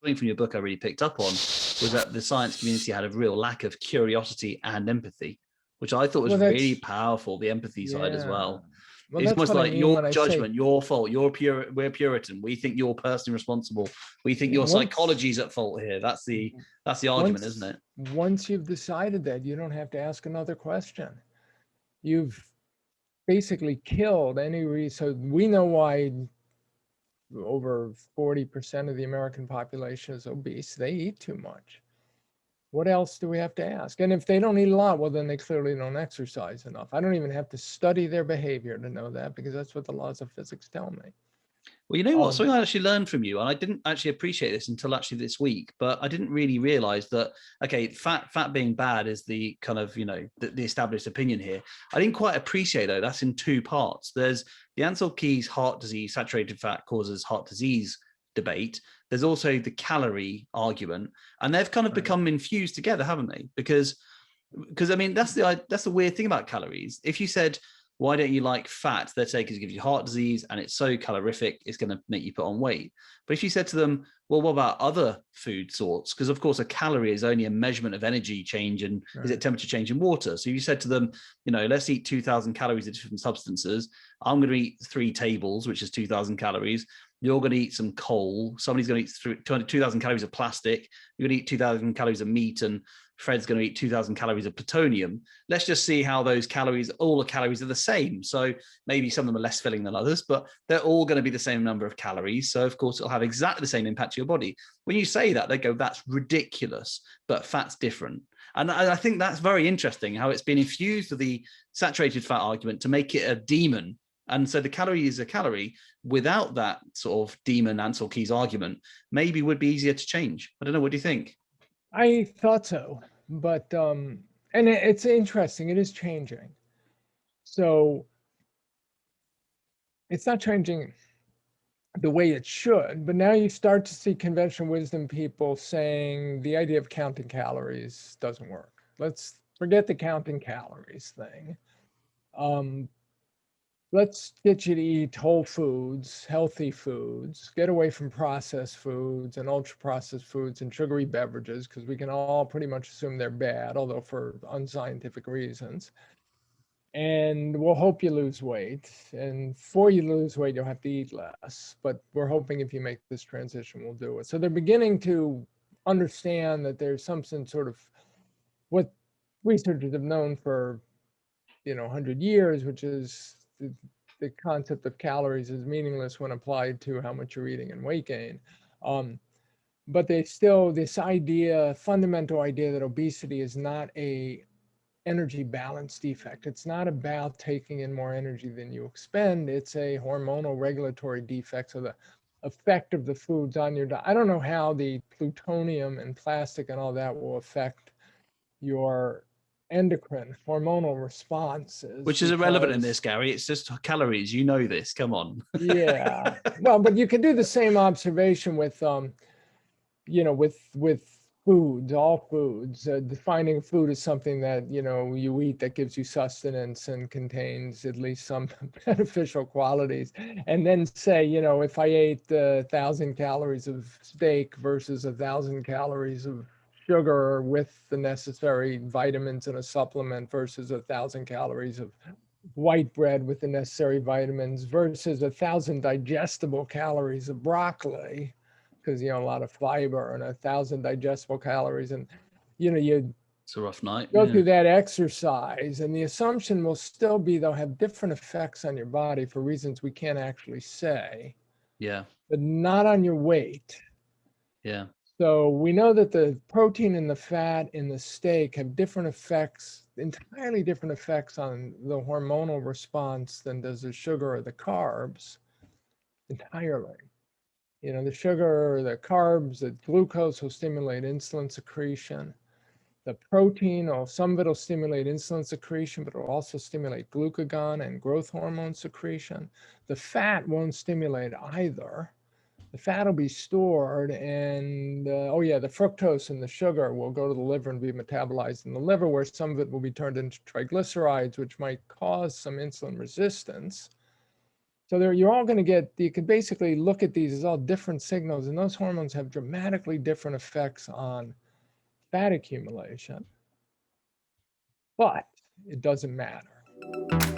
something from your book I really picked up on was that the science community had a real lack of curiosity and empathy, which I thought was Well, really that's, powerful, the empathy side as yeah. well. Well, It's that's almost what I like mean your when I say judgment, your fault, we're Puritan. We think you're personally responsible. We think your once, psychology's at fault here. That's the argument, isn't once, it? once you've decided that, you don't have to ask another question. You've basically killed any reason. So we know why over 40% of the American population is obese. They eat too much. What else do we have to ask? And if they don't eat a lot, well, then they clearly don't exercise enough. I don't even have to study their behavior to know that, because that's what the laws of physics tell me. Well, you know what? Something I actually learned from you, and I didn't actually appreciate this until actually this week, but I didn't really realize that, okay, fat being bad is the kind of, the established opinion here. I didn't quite appreciate, though, that's in two parts. There's the Ansel Keys heart disease, saturated fat causes heart disease debate. There's also the calorie argument, and they've kind of become infused together, haven't they? Because I mean, that's the weird thing about calories. If you said, why don't you like fat? They'd say, because it gives you heart disease and it's so calorific, it's going to make you put on weight. But if you said to them, well, what about other food sorts? Because of course, a calorie is only a measurement of energy change and is it temperature change in water? So if you said to them, let's eat 2,000 calories of different substances. I'm going to eat 3 tables, which is 2,000 calories. You're going to eat some coal. Somebody's going to eat 2,000 calories of plastic. You're going to eat 2,000 calories of meat, and Fred's going to eat 2,000 calories of plutonium. Let's just see how those calories, all the calories are the same. So maybe some of them are less filling than others, but they're all going to be the same number of calories. So of course, it'll have exactly the same impact to your body. When you say that, they go, that's ridiculous, but fat's different. And I think that's very interesting how it's been infused with the saturated fat argument to make it a demon. And so the calorie is a calorie without that sort of demon Ansel Keys argument, maybe would be easier to change. I don't know. What do you think? I thought so, but and it's interesting. It is changing. So it's not changing the way it should, but now you start to see conventional wisdom people saying the idea of counting calories doesn't work. Let's forget the counting calories thing. Let's get you to eat whole foods, healthy foods, get away from processed foods and ultra processed foods and sugary beverages, because we can all pretty much assume they're bad, although for unscientific reasons. And we'll hope you lose weight. And for you lose weight, you'll have to eat less. But we're hoping if you make this transition, we'll do it. So they're beginning to understand that there's some sort of what researchers have known for 100 years, which is the concept of calories is meaningless when applied to how much you're eating and weight gain. But they still, this idea, fundamental idea that obesity is not a energy balance defect. It's not about taking in more energy than you expend. It's a hormonal regulatory defect. So the effect of the foods on your diet. I don't know how the plutonium and plastic and all that will affect your endocrine hormonal responses, Which is irrelevant in because this, Gary. It's just calories. You know this. Come on. yeah, well, but you can do the same observation with with foods, all foods. Defining food as something that you eat that gives you sustenance and contains at least some beneficial qualities, and then say, if I ate 1,000 calories of steak versus 1,000 calories of sugar with the necessary vitamins in a supplement versus 1,000 calories of white bread with the necessary vitamins versus 1,000 digestible calories of broccoli, because a lot of fiber and 1,000 digestible calories, and you It's a rough night. go Yeah. through that exercise, and the assumption will still be they'll have different effects on your body for reasons we can't actually say, Yeah. but not on your weight. Yeah. So we know that the protein and the fat in the steak have different effects, entirely different effects on the hormonal response than does the sugar or the carbs, entirely. The sugar or the carbs, the glucose will stimulate insulin secretion. The protein, or some of it will stimulate insulin secretion, but it will also stimulate glucagon and growth hormone secretion. The fat won't stimulate either. The fat will be stored, and the fructose and the sugar will go to the liver and be metabolized in the liver, where some of it will be turned into triglycerides, which might cause some insulin resistance. So you're all going to get, you can basically look at these as all different signals, and those hormones have dramatically different effects on fat accumulation, but it doesn't matter.